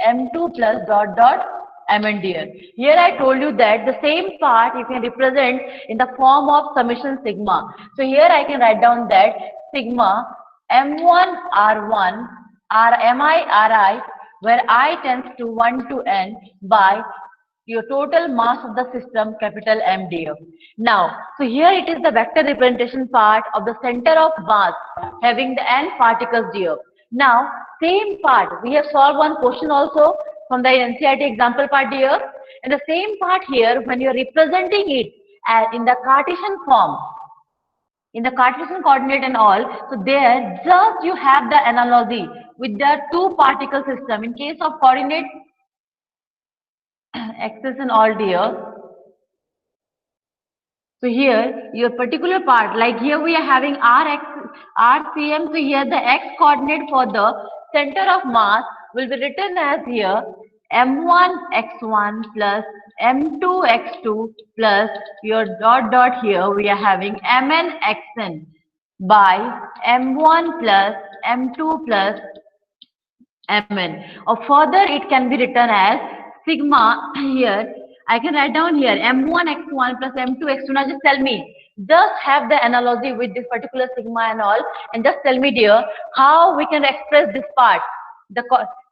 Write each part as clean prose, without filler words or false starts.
m2 plus dot dot mn dr. Here I told you that the same part you can represent in the form of summation sigma. So here I can write down that sigma m1 r1 r mi ri, where I tends to 1 to n by your total mass of the system, capital M df. Now, so here it is the vector representation part of the center of mass having the n particles df. Now, same part, we have solved one question also from the NCERT example part here. And the same part here, when you are representing it as in the Cartesian form, in the Cartesian coordinate and all, so there just you have the analogy with the two particle system. In case of coordinate axis and all dear. So here your particular part, like here we are having RCM. So here the x coordinate for the center of mass will be written as here m1 x1 plus m2 x2 plus your dot dot, here we are having mn xn by m1 plus m2 plus mn, or further it can be written as sigma. Here I can write down here m1 x1 plus m2 x2. Now just tell me, just have the analogy with this particular sigma and all, and just tell me dear how we can express this part.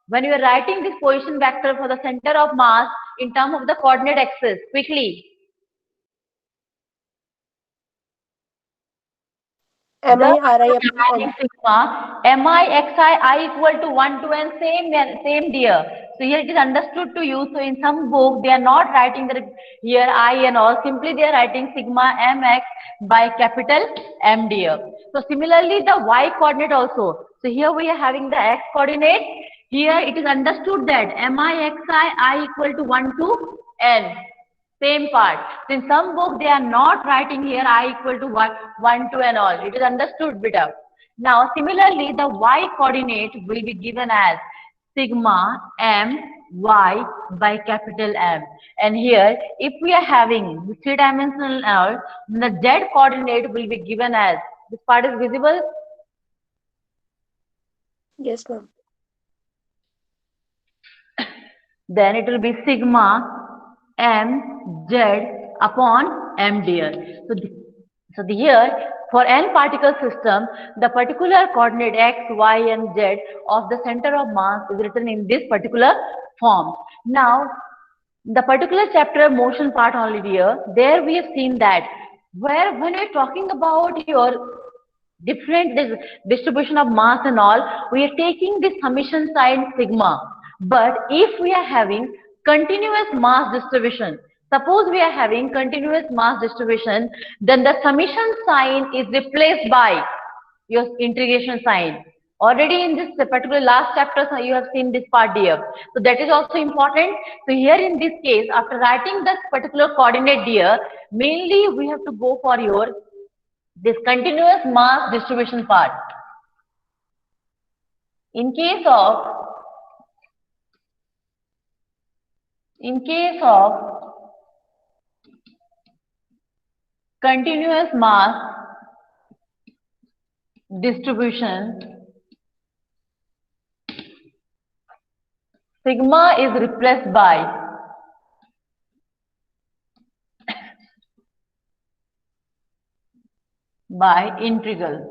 When you are writing this position vector for the center of mass in terms of the coordinate axis, quickly. MIRI upon N. Sigma MIXI I equal to 1 to n, same dear. So here it is understood to you. So in some book they are not writing the here I and all, simply they are writing sigma mx by capital M dear. So similarly the y coordinate also. So here we are having the x coordinate. Here it is understood that MIXI I equal to 1 to n. Same part. So in some book they are not writing here I equal to 1 to and all. It is understood better. Now similarly the y coordinate will be given as sigma m y by capital M. And here if we are having three dimensional all, the z coordinate will be given as, this part is visible? Yes, ma'am. Then it will be sigma mz upon m dear. So here for n particle system, the particular coordinate x, y and z of the center of mass is written in this particular form. Now the particular chapter motion part only here, there we have seen that where when we're talking about your different distribution of mass and all, we are taking the summation sign sigma. But if we are having continuous mass distribution, suppose we are having continuous mass distribution, then the summation sign is replaced by your integration sign. Already in this particular last chapter, so you have seen this part here. So that is also important. So here in this case, after writing this particular coordinate here, mainly we have to go for your this continuous mass distribution part. In case of continuous mass distribution, sigma is replaced by integral.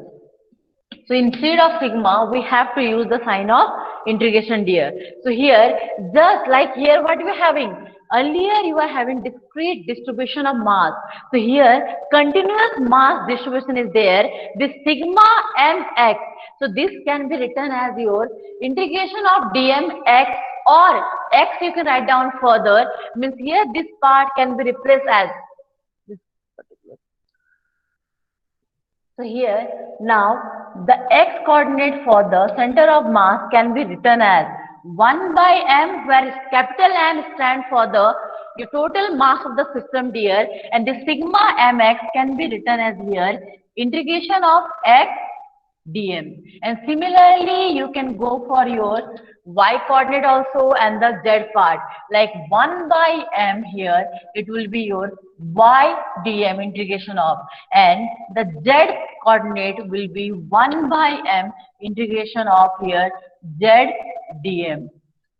So instead of sigma, we have to use the sign of integration dear. So here, just like here, what we are having? Earlier, you are having discrete distribution of mass. So here, continuous mass distribution is there. This sigma mx. So this can be written as your integration of dmx, or x you can write down further. Means here this part can be replaced as this particular. So here now the x coordinate for the center of mass can be written as 1 by m, where capital M stands for the your total mass of the system dear, and the sigma mx can be written as here integration of x dm. And similarly you can go for your y coordinate also and the z part, like 1 by m, here it will be your y dm integration of, and the z coordinate will be 1 by m integration of here z dm.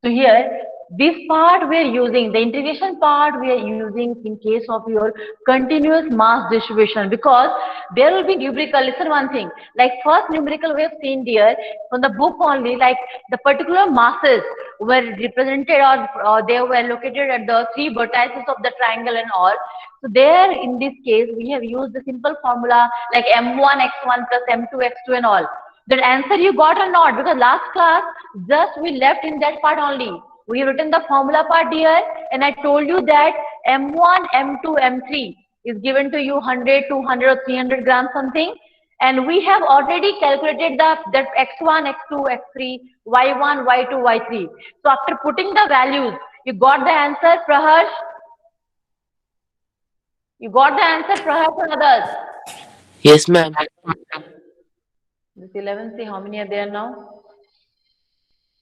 So here, this part we are using, the integration part we are using in case of your continuous mass distribution, because there will be numerical. Listen one thing, like first numerical we have seen here from the book only, like the particular masses were represented, or they were located at the three vertices of the triangle and all. So there in this case we have used the simple formula like m1 x1 plus m2 x2 and all. That answer you got or not? Because last class just we left in that part only. We have written the formula part here, and I told you that m1, m2, m3 is given to you 100, 200 or 300 grams something. And we have already calculated that x1, x2, x3, y1, y2, y3. So after putting the values, you got the answer, Praharsh? You got the answer, Praharsh and others? Yes, ma'am. This 11, see how many are there now?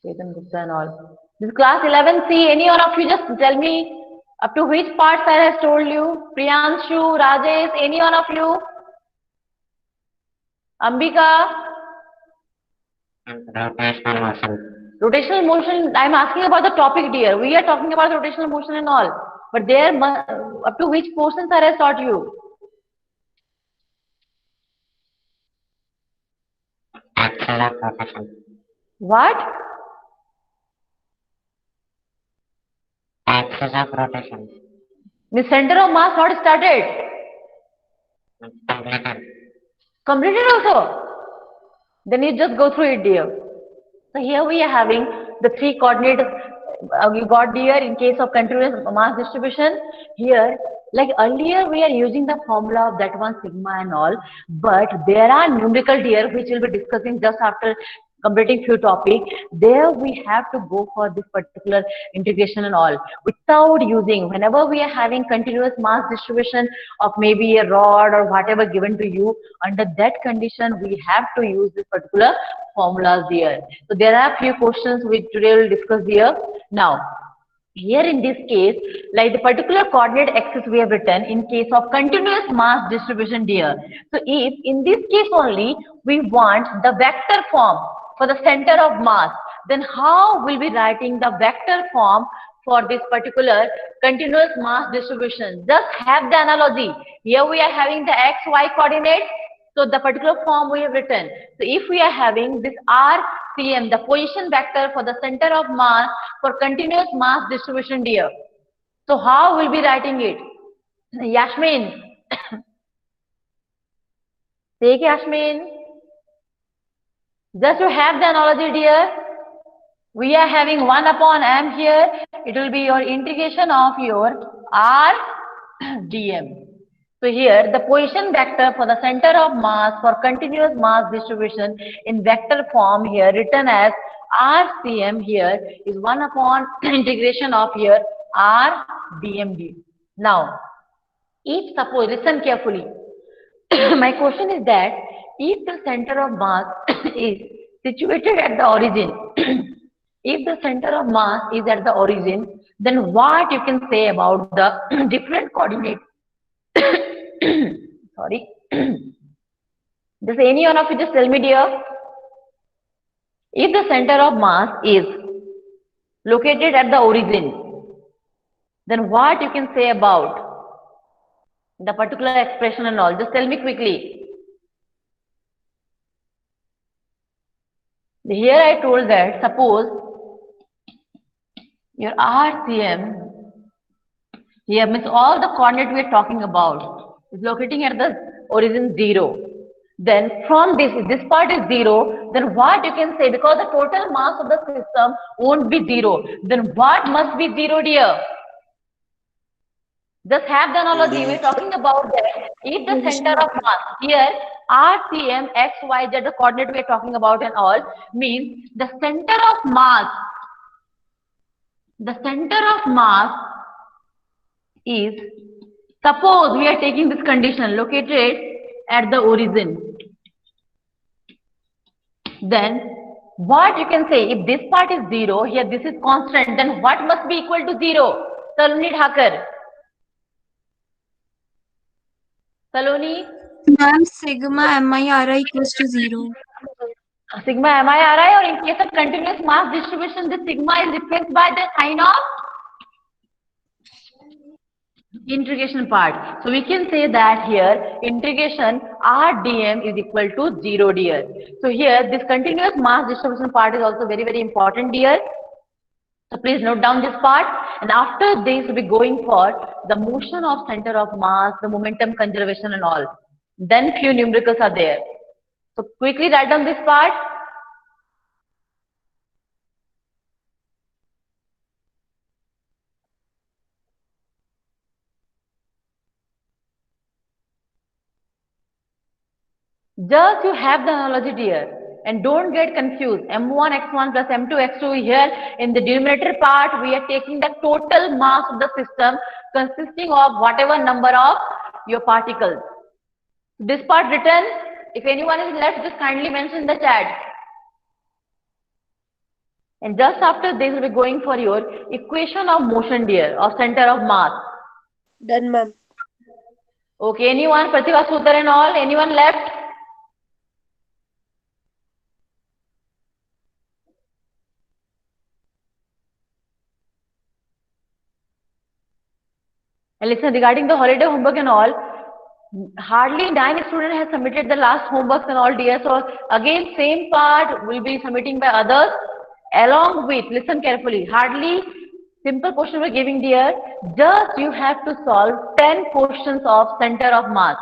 Chetan Gupta and all. This class 11C, any one of you just tell me up to which parts I have told you? Priyanshu, Rajesh, any one of you? Ambika? Rotational motion. Rotational motion, I am asking about the topic dear. We are talking about rotational motion and all. But there, up to which portions I have taught you? Axis of rotation. What? Axis of rotation. The center of mass not started. Completed. Completed also. Then you just go through it dear. So here we are having the three coordinates you got here in case of continuous mass distribution. Here, like earlier, we are using the formula of that one sigma and all, but there are numerical here which we'll be discussing just after completing few topics. There we have to go for this particular integration and all without using, whenever we are having continuous mass distribution of maybe a rod or whatever given to you, under that condition we have to use this particular formulas here. So there are few questions which today we'll discuss here. Now, here in this case, like the particular coordinate axis we have written in case of continuous mass distribution here. So if in this case only we want the vector form for the center of mass, then how will we writing the vector form for this particular continuous mass distribution? Just have the analogy. Here we are having the x, y coordinates. So the particular form we have written. So if we are having this RCM, the position vector for the center of mass for continuous mass distribution here. So how will be writing it? Yasmin. Take Yasmin. Just to have the analogy dear. We are having 1 upon m here. It will be your integration of your R dm. So here the position vector for the center of mass for continuous mass distribution in vector form here written as RCM here is 1 upon integration of here R dmd. Now, if suppose, listen carefully, my question is that if the center of mass is situated at the origin, if the center of mass is at the origin, then what you can say about the different coordinates? Sorry. Does any one of you just tell me dear? If the center of mass is located at the origin, then what you can say about the particular expression and all? Just tell me quickly. Here I told that suppose your RCM here means all the coordinate we are talking about is locating at the origin 0. Then from this part is 0, then what you can say, because the total mass of the system won't be 0, then what must be 0 dear? Just have the analogy, we're talking about that. If the center of mass here, RCM, X, Y, Z, the coordinate we're talking about and all, means the center of mass is, suppose we are taking this condition located at the origin, then what you can say, if this part is 0, here this is constant, then what must be equal to 0? Saloni Thakur. Saloni? Ma'am, sigma mi ri equals to 0. Sigma mi आ रहा है और in case of continuous mass distribution, this sigma is replaced by the sign of integration part. So we can say that here integration r dm is equal to 0, dear. So here this continuous mass distribution part is also very important, dear. So please note down this part, and after this we'll be going for the motion of center of mass, the momentum conservation and all. Then few numericals are there. So quickly write down this part. Just you have the analogy, dear, and don't get confused. M1 x1 plus M2 x2 here in the denominator part we are taking the total mass of the system consisting of whatever number of your particles. This part written, if anyone is left, just kindly mention in the chat. And just after this we'll be going for your equation of motion, dear, of center of mass. Done, ma'am. Okay, anyone, Pratibha Sutar and all, anyone left? And listen, regarding the holiday homework and all, hardly 9 students have submitted the last homeworks and all, dear. So again, same part will be submitting by others along with, listen carefully, hardly simple question we're giving, dear. Just you have to solve 10 questions of center of mass.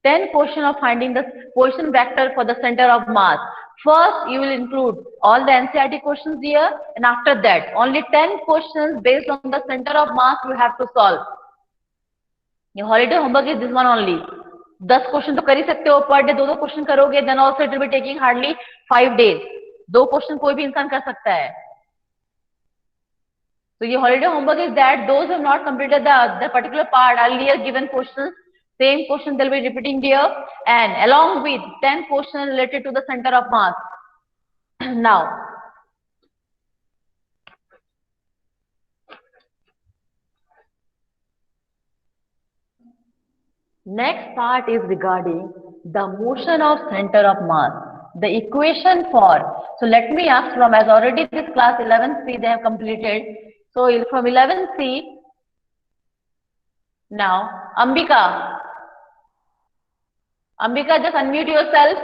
10 question of finding the position vector for the center of mass. First, you will include all the NCERT questions here, and after that, only 10 questions based on the center of mass you have to solve. Your holiday homework is this one only. 10 question तो कर ही सकते हो per day, दो question करोगे, then also it will be taking hardly 5 days. 2 question कोई भी इंसान कर सकता है. So your holiday homework is that those who have not completed the particular part earlier given questions, same question they'll be repeating here, and along with 10 questions related to the center of mass. Now, next part is regarding the motion of center of mass, the equation for. So let me ask from, as already this class 11C they have completed. So from 11C, now Ambika, just unmute yourself.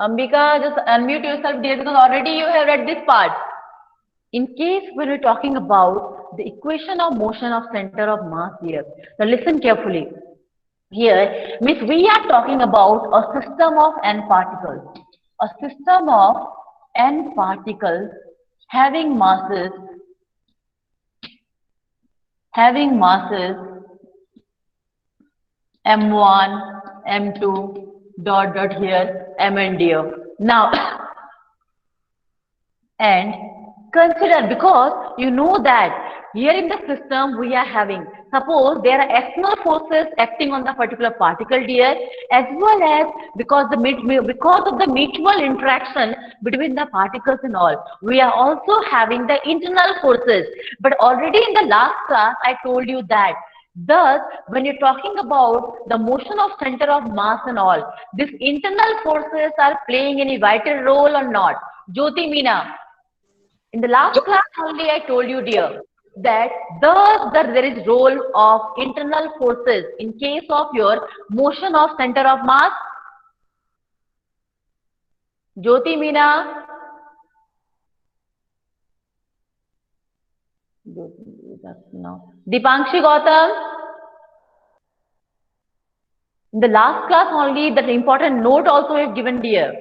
Ambika, just unmute yourself, dear, because already you have read this part. In case when we're talking about the equation of motion of center of mass here, now listen carefully. Here, means we are talking about a system of n particles. A system of n particles having masses m1, m2, dot here, m and d. Now, and consider, because you know that here in the system we are having, suppose there are external forces acting on the particular particle, dear, as well as because of the mutual interaction between the particles and all, we are also having the internal forces. But already in the last class I told you that thus, when you're talking about the motion of center of mass and all, these internal forces are playing any vital role or not? Jyoti, Meena, in the last class only I told you, dear, that there is role of internal forces in case of your motion of center of mass. Jyoti, Meena. No. Dipangshi, Gautam. In the last class only, that important note also is given, dear.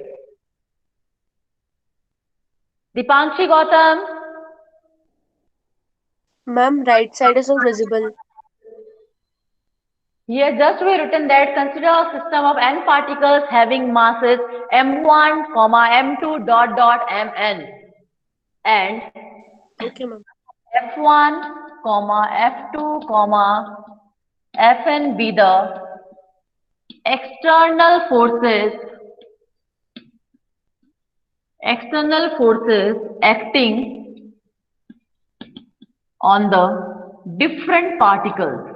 Dipangshi, Gautam. Ma'am, right side is visible. Here just we written that consider a system of n particles having masses m1, m2, mn, and Okay, ma'am. f1, f2, fn be the external forces acting on the different particles.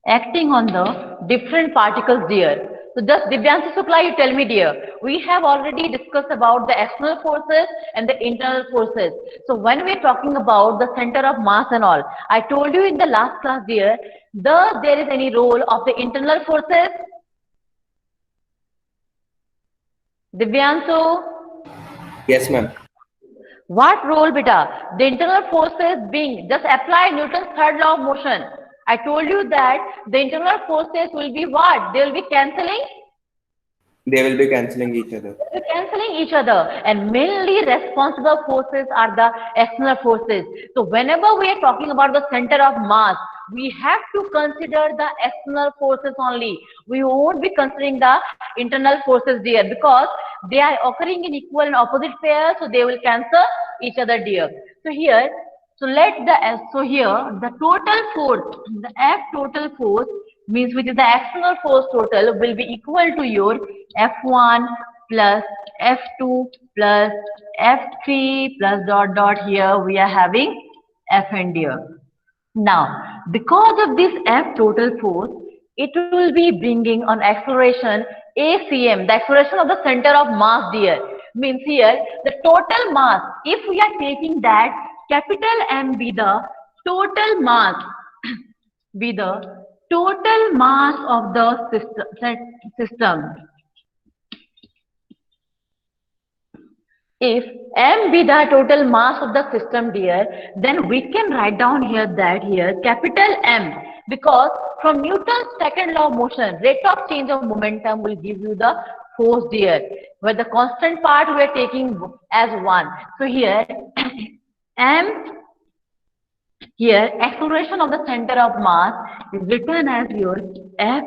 Acting on the different particles, dear. So just Divyanshi Shukla, you tell me, dear. We have already discussed about the external forces and the internal forces. So when we are talking about the center of mass and all, I told you in the last class, dear, does there is any role of the internal forces? Divyanshu, Yes, ma'am. what role, beta? The internal forces being, just apply Newton's third law of motion. I told you that the internal forces will be what? They will be cancelling. They will be cancelling each other. They're canceling each other, and mainly responsible forces are the external forces. So whenever we are talking about the center of mass, we have to consider the external forces only. We won't be considering the internal forces there, because they are occurring in equal and opposite pairs, so they will cancel each other, dear. So here, so here the total force, the F total force means, which is the external force total, will be equal to your F1 plus F2 plus F3 plus dot dot, here we are having Fn, dear. Now, because of this F total force, it will be bringing on acceleration ACM, the acceleration of the center of mass, dear. Means here, the total mass, if we are taking that capital M be the total mass, be the total mass of the system. If m be the total mass of the system, dear, then we can write down here that here capital M, because from Newton's second law of motion, rate of change of momentum will give you the force, dear, where the constant part we are taking as 1. So here m, here acceleration of the center of mass is written as your F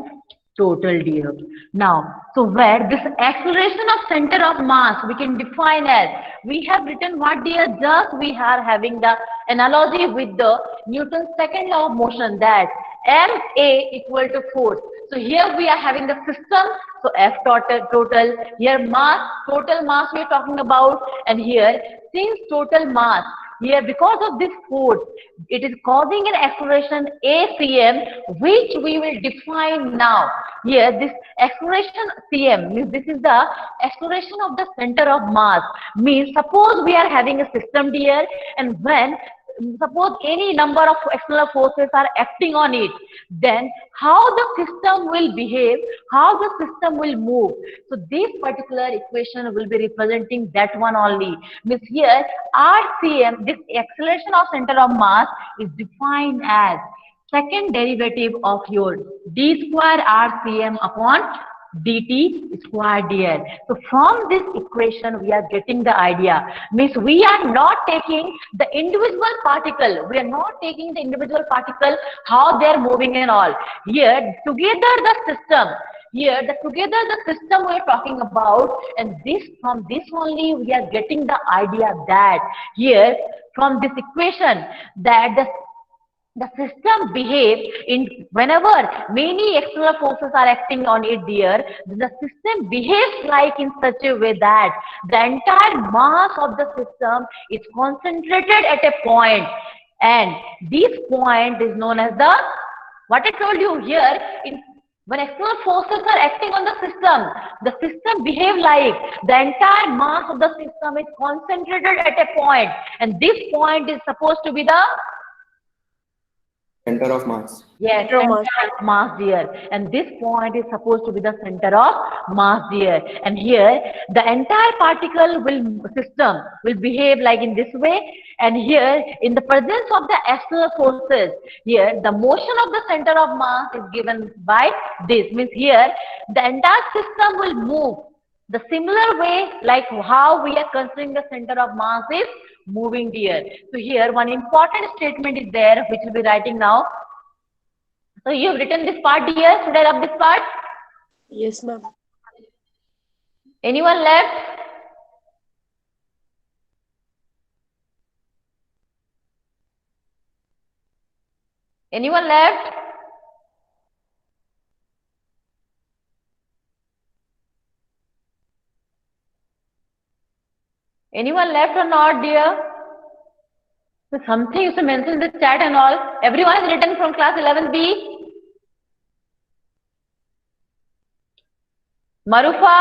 total, dear. Now, so where this acceleration of center of mass we can define as, we have written what, dear? Just we are having the analogy with the Newton's second law of motion, that ma equal to force. So here we are having the system, so F total, here mass, total mass we are talking about, and here since total mass, here because of this force, it is causing an acceleration ACM, which we will define now. Here this acceleration CM means, this is the acceleration of the center of mass. Means suppose we are having a system here, and when suppose any number of external forces are acting on it, then how the system will behave, how the system will move. So this particular equation will be representing that one only. Means here RCM, this acceleration of center of mass, is defined as second derivative of your d square RCM upon dt square dr. So from this equation we are getting the idea. Means we are not taking the individual particle, we are not taking the individual particle, how they are moving and all. Here together the system, here together the system we are talking about, and this, from this only we are getting the idea that here from this equation, that the system behaves in, whenever many external forces are acting on it, dear, the system behaves like in such a way that the entire mass of the system is concentrated at a point, and this point is known as the, what I told you here, in when external forces are acting on the system behave like the entire mass of the system is concentrated at a point, and this point is supposed to be the, Center of mass. yes, Center of mass. center of mass, dear. And this point is supposed to be the center of mass, dear. And here, the entire particle system will behave like in this way. And here, in the presence of the external forces, here, the motion of the center of mass is given by this. Means here, the entire system will move the similar way like how we are considering the center of mass is moving, dear. So here one important statement is there, which we'll be writing now. So you have written this part, dear. Should I rub this part? Yes, ma'am. Anyone left? Anyone left? Anyone left or not, dear? So something you should mention in the chat and all. Everyone is written from class 11B. Marufa.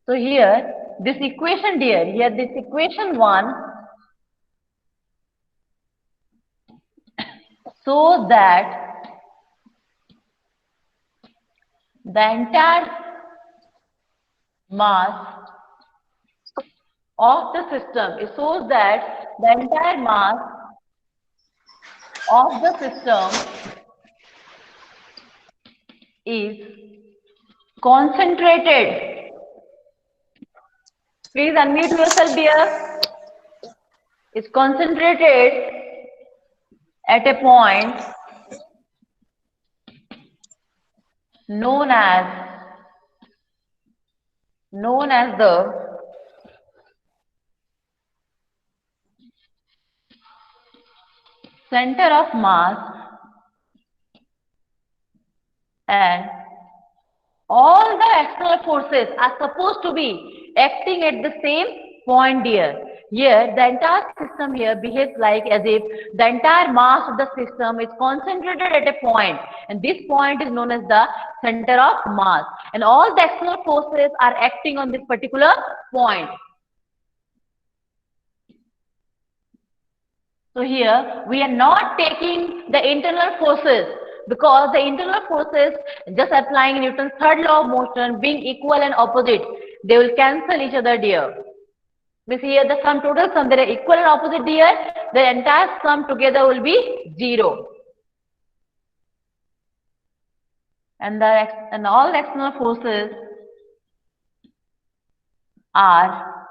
So here, this equation, dear, here this equation 1, so that the entire mass of the system, it shows that the entire mass of the system is concentrated. Please unmute yourself, dear. Is concentrated at a point known as the center of mass, and all the external forces are supposed to be acting at the same point, dear. Here, the entire system here behaves like as if the entire mass of the system is concentrated at a point, and this point is known as the center of mass, and all the external forces are acting on this particular point. So here, we are not taking the internal forces, because the internal forces, just applying Newton's third law of motion, being equal and opposite, they will cancel each other, dear. We see here the sum total sum, they are equal and opposite, dear. The entire sum together will be 0. And all the external forces are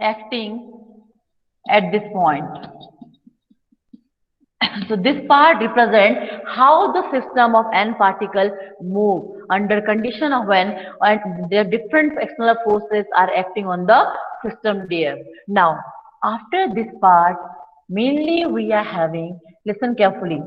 acting at this point. So this part represents how the system of n particles move under condition of when their different external forces are acting on the system, dear. Now, after this part, mainly we are having, listen carefully.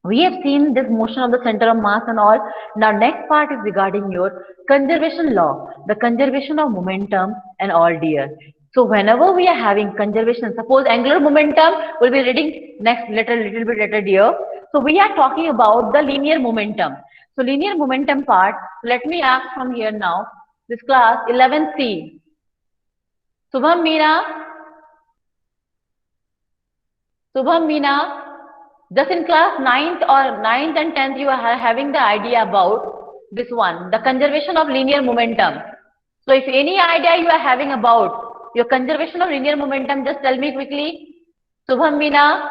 We have seen this motion of the center of mass and all. Now, next part is regarding your conservation law, the conservation of momentum and all, dear. So, whenever we are having conservation, suppose angular momentum, we'll be reading next little bit later, dear. So, we are talking about the linear momentum. So, linear momentum part, let me ask from here now, this class 11C. Subham Meena, just in class 9th and 10th, you are having the idea about this one, the conservation of linear momentum. So if any idea you are having about your conservation of linear momentum, just tell me quickly. Subham Meena.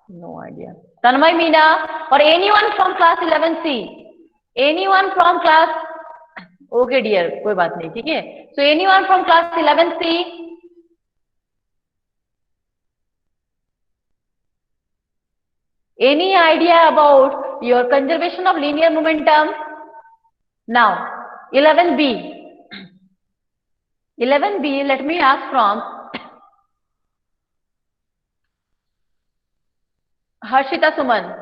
No idea. Tanmay Meena, or anyone from class 11C? Anyone from class? Okay, dear, कोई बात नहीं, ठीक है? So anyone from class 11C? Any idea about your conservation of linear momentum? Now, 11B. 11B, let me ask from Harshita Suman.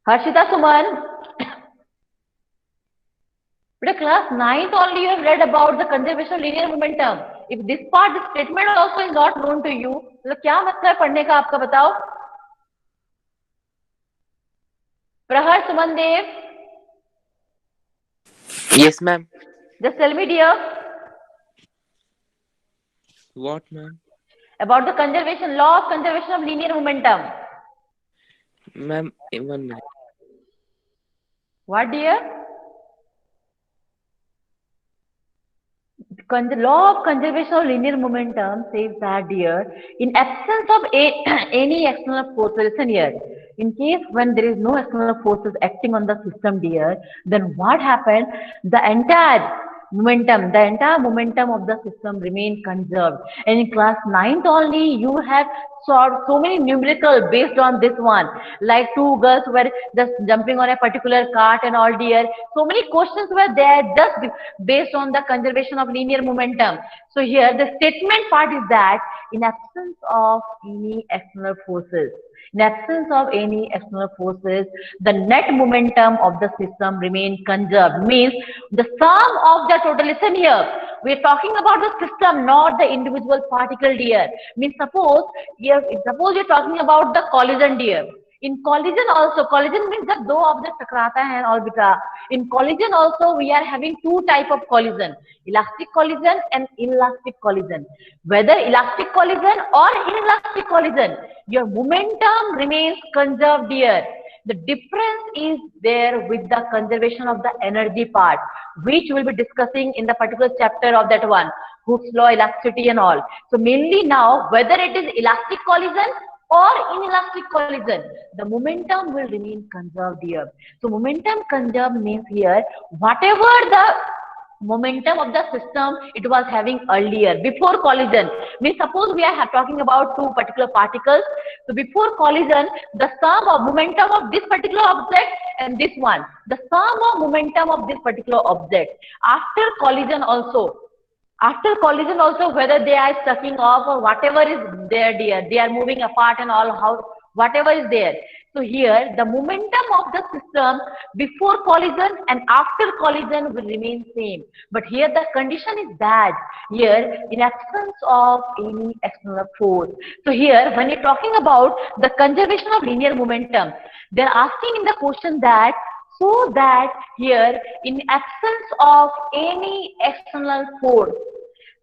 Harshita Suman. But class 9th only you have read about the conservation of linear momentum. If this part, this statement also is not known to you, तो क्या मतलब है पढ़ने का आपका बताओ? Prahar Suman Dev. Yes, ma'am. Just tell me, dear. What, ma'am? About the conservation, law of conservation of linear momentum. Ma'am, in 1 minute. What, dear? The law of conservation of linear momentum says that, dear, in absence of any external force, listen here, in case when there is no external forces acting on the system, dear, then what happens? The entire momentum, the entire momentum of the system remain conserved. And in class 9th only, you have solved so many numerical based on this one. Like two girls were just jumping on a particular cart and all dear. So many questions were there just based on the conservation of linear momentum. So here the statement part is that in absence of any external forces, in absence of any external forces, the net momentum of the system remain conserved. Means the sum of the total. Listen here. We are talking about the system, not the individual particle, dear. Means suppose you're talking about the collision, dear. In collision also, collision means that दो objects टकराता है और बेटा. In collision also, we are having two type of collision: elastic collision and inelastic collision. Whether elastic collision or inelastic collision, your momentum remains conserved, dear. The difference is there with the conservation of the energy part, which we'll be discussing in the particular chapter of that one, Hooke's law, elasticity and all. So mainly now, whether it is elastic collision or inelastic collision, the momentum will remain conserved here. So momentum conserved means here, whatever the momentum of the system it was having earlier before collision, means suppose we are talking about two particular particles. So before collision, the sum of momentum of this particular object and this one, the sum of momentum of this particular object. After collision also, whether they are sucking off or whatever is there, dear, they are moving apart and all, how whatever is there. So here the momentum of the system before collision and after collision will remain same. But here the condition is that here in absence of any external force. So here when you're talking about the conservation of linear momentum, they're asking in the question that so that here in absence of any external force,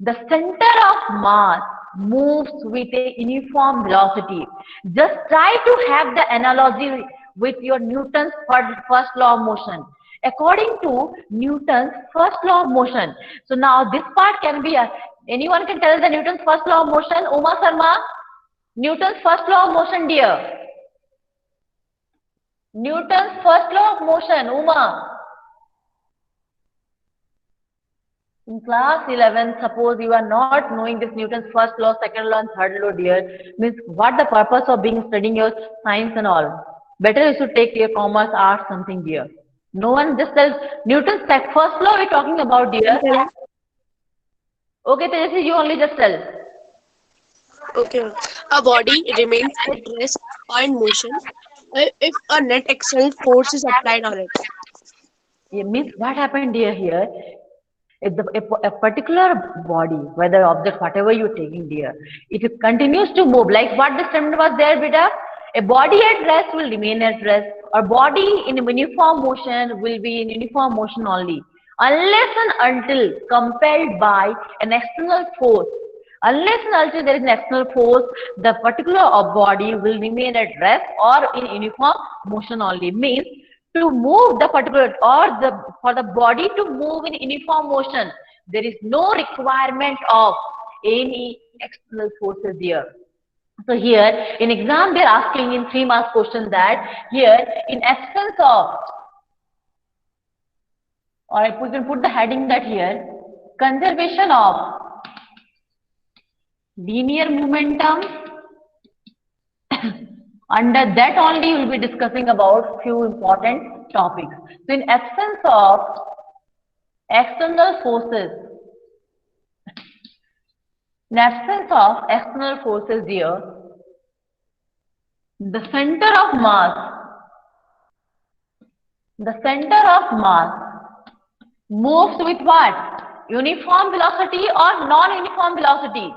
the center of mass moves with a uniform velocity. Just try to have the analogy with your Newton's first law of motion. According to Newton's first law of motion. So now this part can be, anyone can tell the Newton's first law of motion? Uma Sharma, Newton's first law of motion, dear. Newton's first law of motion, Uma. In class 11, suppose you are not knowing this Newton's first law, second law and third law, dear, means what the purpose of being studying your science and all. Better you should take your commerce, art, something, dear. No one just tells Newton's first law we're talking about, dear. Okay, Tejasvi, you only just tell. Okay, ma'am. A body remains at rest or in motion if a net external force is applied on it. It means what happened, dear, here? If a particular body, whether object, whatever you're taking, dear, if it continues to move, like what the statement was there, beta, a body at rest will remain at rest, or body in uniform motion will be in uniform motion only, unless and until compelled by an external force. Unless and until there is an external force, the particular body will remain at rest or in uniform motion only. Means to move the particular for the body to move in uniform motion, there is no requirement of any external forces here. So here in exam they are asking in 3 marks question that here in absence of, or we can put the heading that here, conservation of linear momentum. Under that only we will be discussing about few important topics. So in absence of external forces, here, the center of mass moves with what? Uniform velocity or non-uniform velocity.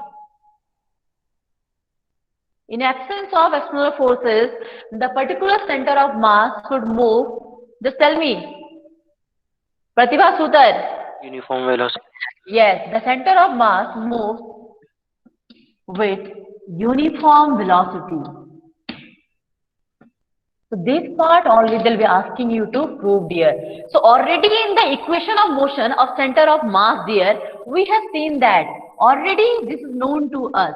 In absence of external forces, the particular center of mass should move. Just tell me, Pratibha Sutar. Uniform velocity. Yes, the center of mass moves with uniform velocity. So this part only they'll be asking you to prove, dear. So already in the equation of motion of center of mass, dear, we have seen that already this is known to us.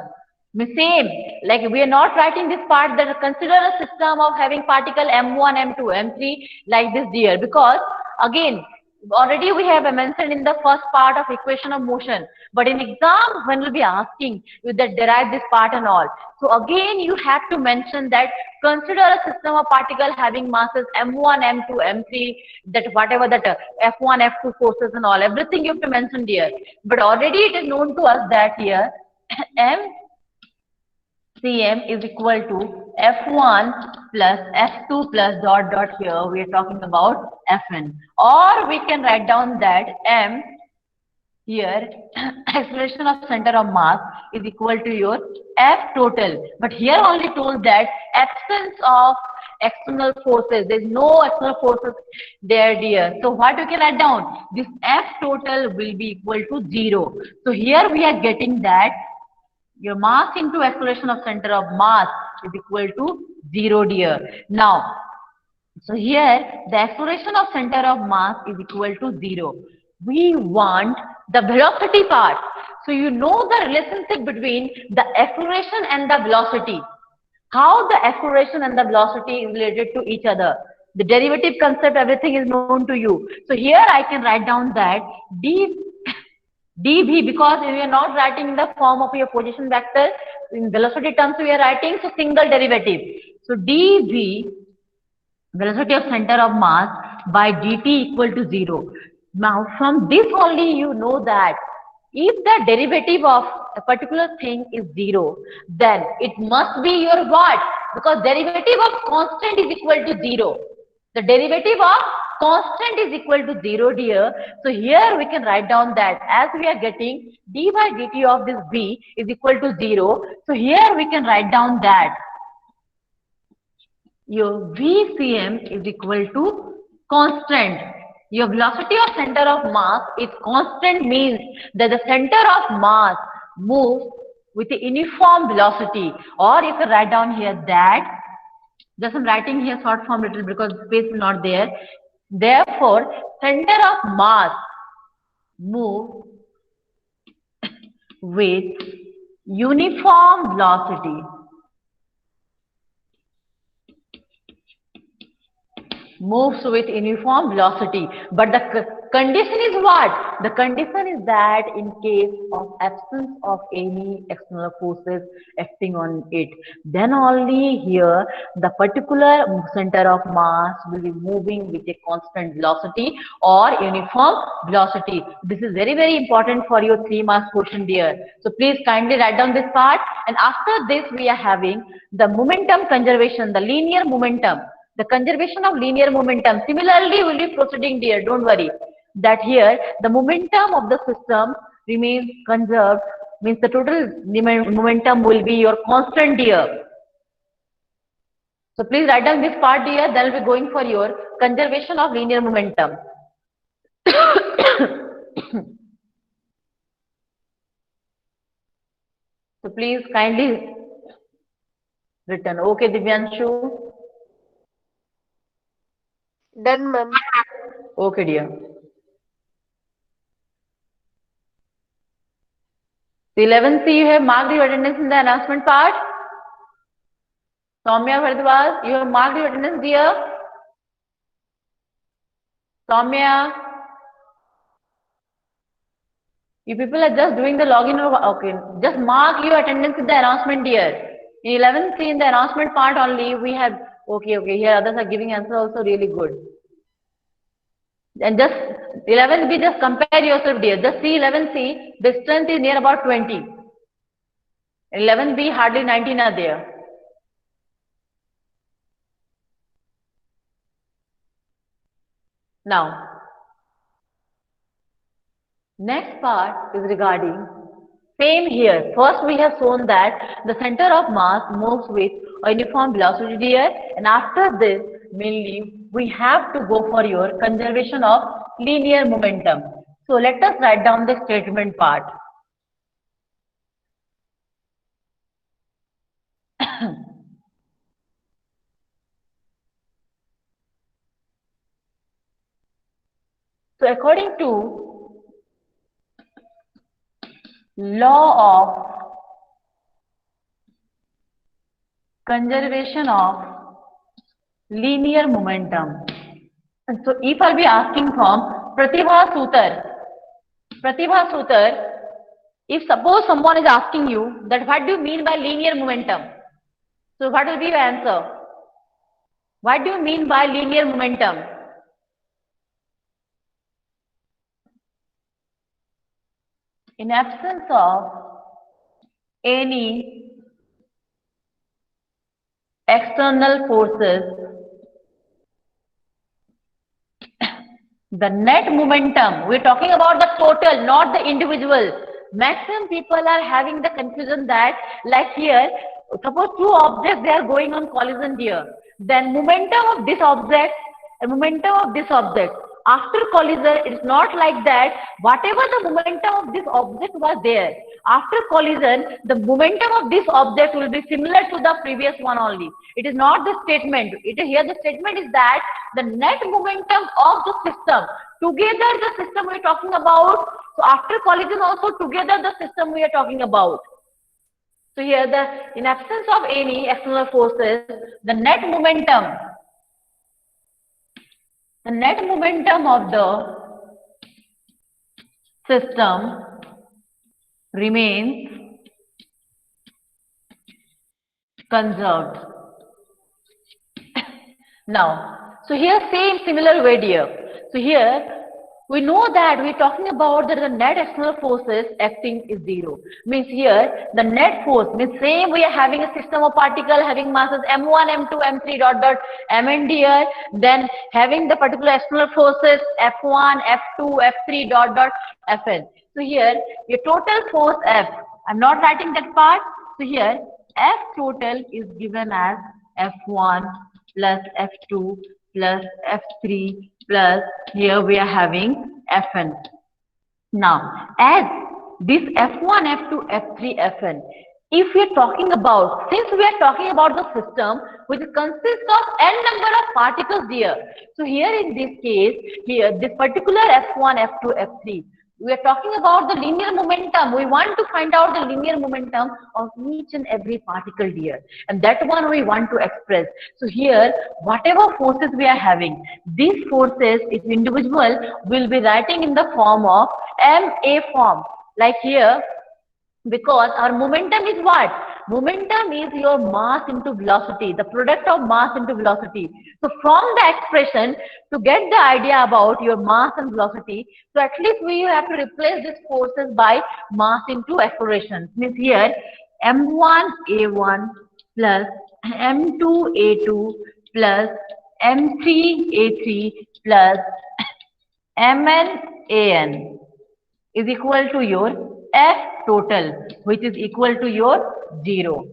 Same, like we are not writing this part that consider a system of having particle M1, M2, M3 like this, dear, because again already we have mentioned in the first part of equation of motion, but in exam when we'll be asking you that derive this part and all, so again you have to mention that consider a system of particle having masses m1 m2 m3, that whatever that f1 f2 forces and all, everything you have to mention here. But already it is known to us that here m Cm is equal to F1 plus F2 plus dot dot, here we are talking about Fn, or we can write down that M here acceleration of center of mass is equal to your F total. But here only told that absence of external forces, there is no external forces there, dear. So what we can write down, this F total will be equal to 0. So here we are getting that your mass into acceleration of center of mass is equal to 0, dear. Now, so here the acceleration of center of mass is equal to 0. We want the velocity part. So you know the relationship between the acceleration and the velocity. How the acceleration and the velocity is related to each other. The derivative concept, everything is known to you. So here I can write down that dv, because we are not writing in the form of your position vector, in velocity terms we are writing, so single derivative. So dv, velocity of center of mass, by dt equal to 0. Now from this only you know that if the derivative of a particular thing is 0, then it must be your what? Because derivative of constant is equal to 0. The derivative of constant is equal to 0, dear. So here we can write down that as we are getting d by dt of this v is equal to 0. So here we can write down that your VCM is equal to constant. Your velocity of center of mass is constant, means that the center of mass moves with a uniform velocity. Or you can write down here that, just I'm writing here short form little because space is not there. Therefore, center of mass move with uniform velocity. Moves with uniform velocity, but the condition is what? The condition is that in case of absence of any external forces acting on it, then only here the particular center of mass will be moving with a constant velocity or uniform velocity. This is very, very important for your 3 marks question, dear. So please kindly write down this part, and after this we are having the momentum conservation, the linear momentum. The conservation of linear momentum. Similarly, we'll be proceeding, dear. Don't worry. That here, the momentum of the system remains conserved, means the total momentum will be your constant, dear. So please write down this part, dear. Then we'll be going for your conservation of linear momentum. So please kindly written. Okay, Divyanshu. Done, ma'am. Okay, dear. So 11C, you have marked your attendance in the announcement part. Soumya Bharadwaj, you have marked your attendance, dear. Soumya, you people are just doing the login. Okay, just mark your attendance in the announcement, dear. In 11C, in the announcement part only, we have. Okay, here others are giving answer also really good. And just 11B, just compare yourself, dear. Just see 11C, the strength is near about 20. 11B, hardly 19 are there. Now, next part is regarding same here. First, we have shown that the center of mass moves with a uniform velocity, dear, and after this, mainly we have to go for your conservation of linear momentum. So let us write down the statement part. So according to law of conservation of linear momentum, and so if I'll be asking from Pratibha Sutar. Pratibha Sutar, if suppose someone is asking you that what do you mean by linear momentum? So what will be your answer? What do you mean by linear momentum? In absence of any external forces, the net momentum, we're talking about the total, not the individual. Maximum people are having the confusion that, like here, suppose two objects, they are going on collision here. Then momentum of this object and momentum of this object. After collision, it's not like that. Whatever the momentum of this object was there, after collision, the momentum of this object will be similar to the previous one only. It is not the statement. Here the statement is that the net momentum of the system, together the system we are talking about. So after collision also together the system we are talking about. So here in absence of any external forces, the net momentum of the system remains conserved. Now, so here similar way here. So here we know that we're talking about that the net external forces acting is zero. Means here the net force means same we are having a system of particle having masses m1, m2, m3 dot dot mn here. Then having the particular external forces f1, f2, f3 dot dot fn. So here your total force F. I'm not writing that part. So here F total is given as F1 plus F2 plus F3 plus here we are having Fn. Now, as this F1, F2, F3, Fn, if we are talking about, since we are talking about the system which consists of n number of particles here. So here in this case, here this particular F1, F2, F3, we are talking about the linear momentum. We want to find out the linear momentum of each and every particle here. And that one we want to express. So here, whatever forces we are having, these forces, if individual, will be writing in the form of MA form. Like here, because our momentum is what? Momentum is your mass into velocity, the product of mass into velocity. So from the expression, to get the idea about your mass and velocity, so at least we have to replace these forces by mass into acceleration. Means here m1 a1 plus m2 a2 plus m3 a3 plus mn an is equal to your F total, which is equal to your 0.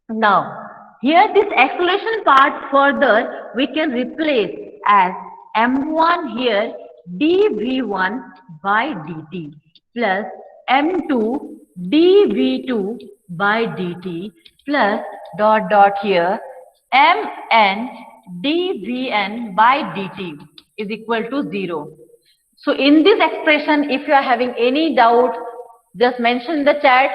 Now, here this acceleration part further we can replace as m1 here dv1 by dt plus m2 dv2 by dt plus dot dot here mn dvn by dt is equal to 0. So in this expression, if you are having any doubt, just mention in the chat.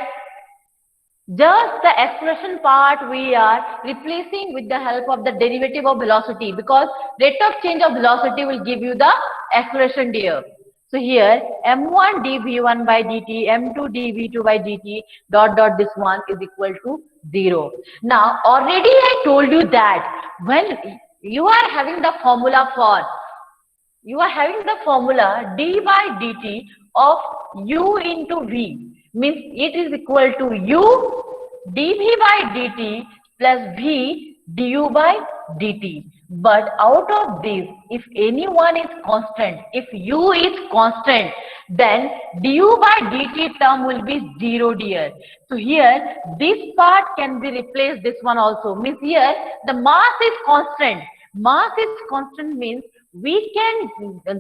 Just the expression part we are replacing with the help of the derivative of velocity, because rate of change of velocity will give you the acceleration here. So here m1 dv1 by dt, m2 dv2 by dt dot dot this one is equal to 0. Now already I told you that when you are having the formula for d by dt of u into v, means it is equal to u dv by dt plus v du by dt. But out of this, if any one is constant, if u is constant, then du by dt term will be 0 dear. So here this part can be replaced, this one also, means here the mass is constant. Mass is constant means we can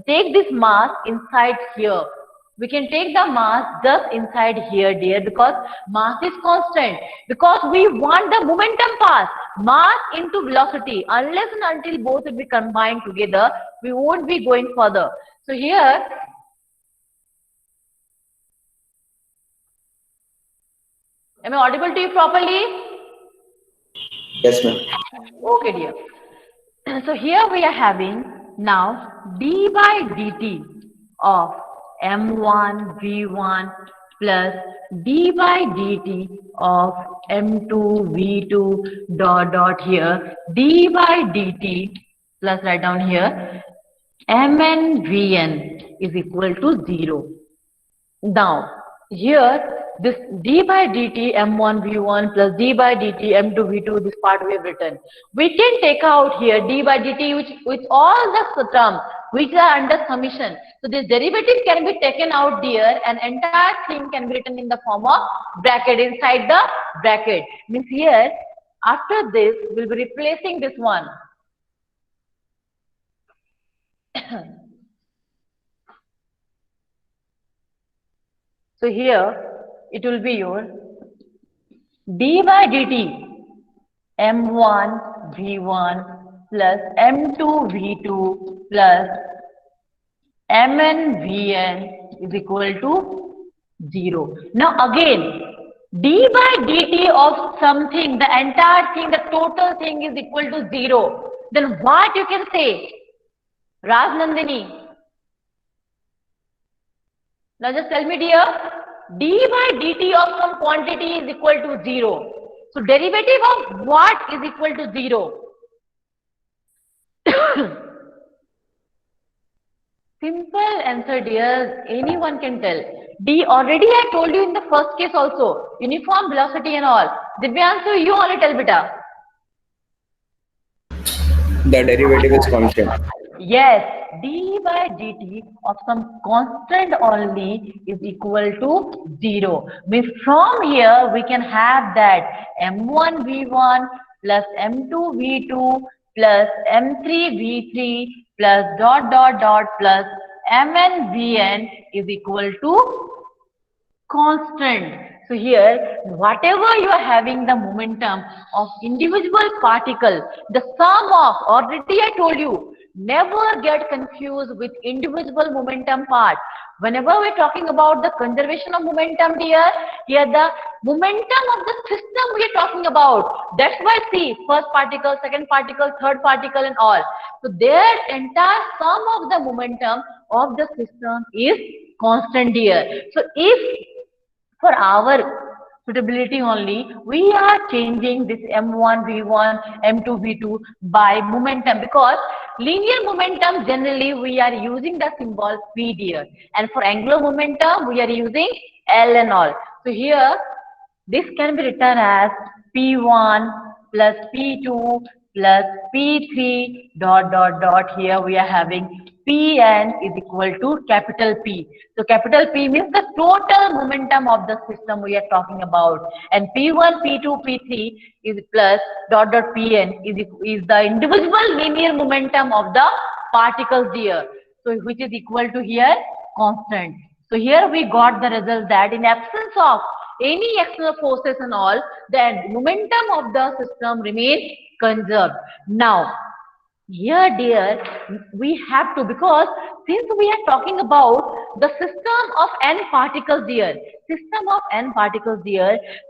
take this mass inside here. We can take the mass just inside here, dear, because mass is constant. Because we want the momentum pass, mass into velocity. Unless and until both will be combined together, we won't be going further. So here, am I audible to you properly? Yes, ma'am. Okay, dear. So here we are having Now d by dt of m1 v1 plus d by dt of m2 v2 dot here d by dt plus write down here mn vn is equal to 0. Now, here this d by dt m1 v1 plus d by dt m2 v2, this part we have written. We can take out here d by dt which all the term which are under summation. So this derivative can be taken out here and entire thing can be written in the form of bracket inside the bracket. Means here after this we'll be replacing this one. So here it will be your d by dt m1 v1 plus m2 v2 plus mn vn is equal to 0. Now again d by dt of something, the entire thing, the total thing is equal to 0. Then what you can say? Raj Nandini. Now just tell me dear, d by dt of some quantity is equal to 0. So derivative of what is equal to 0? Simple answer dear, anyone can tell. D already I told you in the first case also, uniform velocity and all. Divyansu, you only tell beta. The derivative is constant. Yes, d by dt of some constant only is equal to 0. Means from here we can have that m1 v1 plus m2 v2 plus m3 v3 plus dot plus mn vn is equal to constant. So here, whatever you are having the momentum of individual particle, the sum of, already I told you, never get confused with individual momentum part. Whenever we're talking about the conservation of momentum here the momentum of the system we are talking about. That's why see, first particle, second particle, third particle and all. So their entire sum of the momentum of the system is constant here. So if for our suitability only, we are changing this m1 v1 m2 v2 by momentum, because linear momentum generally we are using the symbol p here, and for angular momentum we are using l and all. So here this can be written as p1 plus p2 plus p3 dot here we are having Pn is equal to capital P. So capital P means the total momentum of the system we are talking about, and P1, P2, P3 is plus dot Pn is the individual linear momentum of the particles here. So which is equal to here constant. So here we got the result that in absence of any external forces and all, the momentum of the system remains conserved. Now here dear, we have to, because since we are talking about the system of n particles here,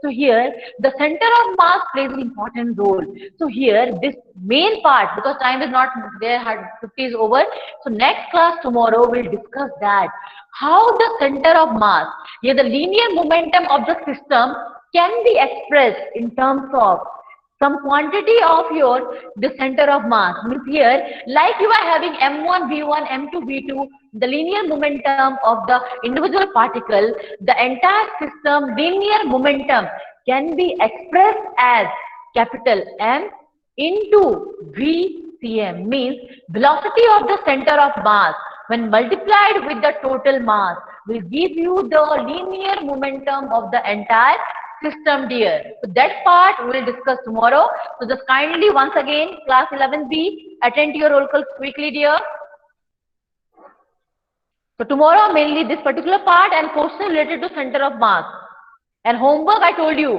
so here the center of mass plays an important role. So here this main part, because time is not there, 50 is over. So next class tomorrow we'll discuss that, how the center of mass, here the linear momentum of the system can be expressed in terms of some quantity of the center of mass. Means here, like you are having m1 v1 m2 v2, the linear momentum of the individual particle, the entire system linear momentum can be expressed as capital M into vcm, means velocity of the center of mass when multiplied with the total mass will give you the linear momentum of the entire system dear. So that part we will discuss tomorrow. So just kindly once again class 11B attend to your roll call quickly dear. So tomorrow mainly this particular part and question related to center of mass. And homework I told you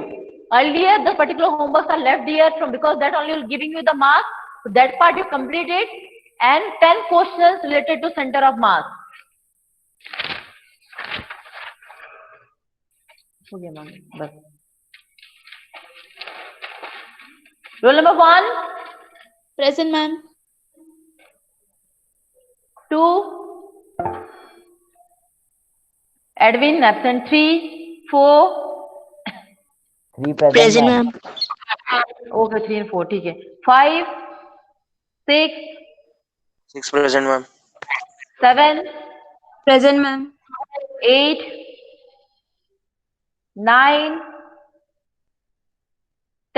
earlier, the particular homeworks are left here from, because that only will giving you the mass. So that part you complete it, and 10 questions related to center of mass. Roll number 1. Present, ma'am. 2. Edwin absent. 3, 4. 3 Present, present, ma'am. ma'am. Okay, 3 and 4. ठीक है. 5, 6, 6 present, ma'am. 7, Present, ma'am. 8, 9,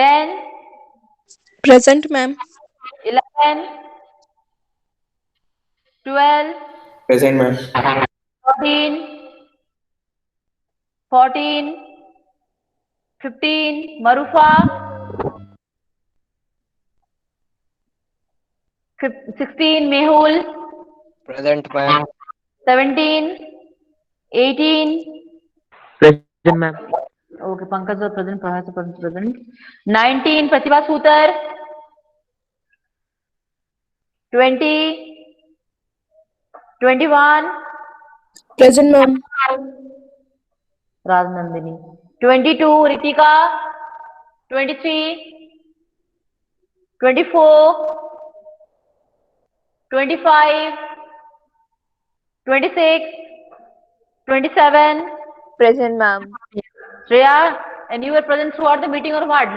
10, Present, ma'am. 11, 12, Present, ma'am. 13, 14, 15. Marufa. 16. Mehul. Present, ma'am. 17, 18. Present, ma'am. Okay, Pankaj was present, Prahas was present. 19, Pratibha Sutar. 20, 21, Present, ma'am. Rajanandini. 22, Ritika. 23, 24, 25, 26, 27. Present, ma'am. Shreya, and you were present throughout the meeting or what?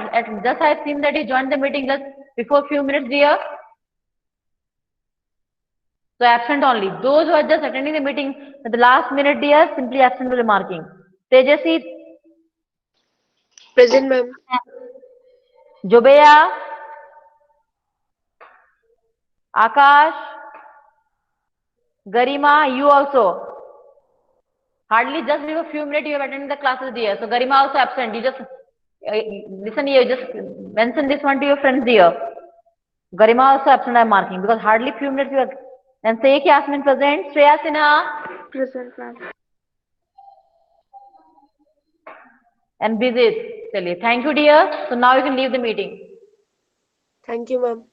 Just I have seen that you joined the meeting just before few minutes, dear. So absent only. Those who are just attending the meeting at the last minute, dear, simply absent with remarking. Tejasi, Present, ma'am. Jobeya, Akash, Garima, you also. Hardly just before few minutes you have attended the classes, dear. So Garima also absent. You just listen here. Just mention this one to your friends, dear. Garima also absent. I am marking because hardly few minutes you have. And say Yasmin present. Shreya Sinha Present, ma'am. and Bizit. Chaliye. Thank you, dear. So now you can leave the meeting. Thank you, ma'am.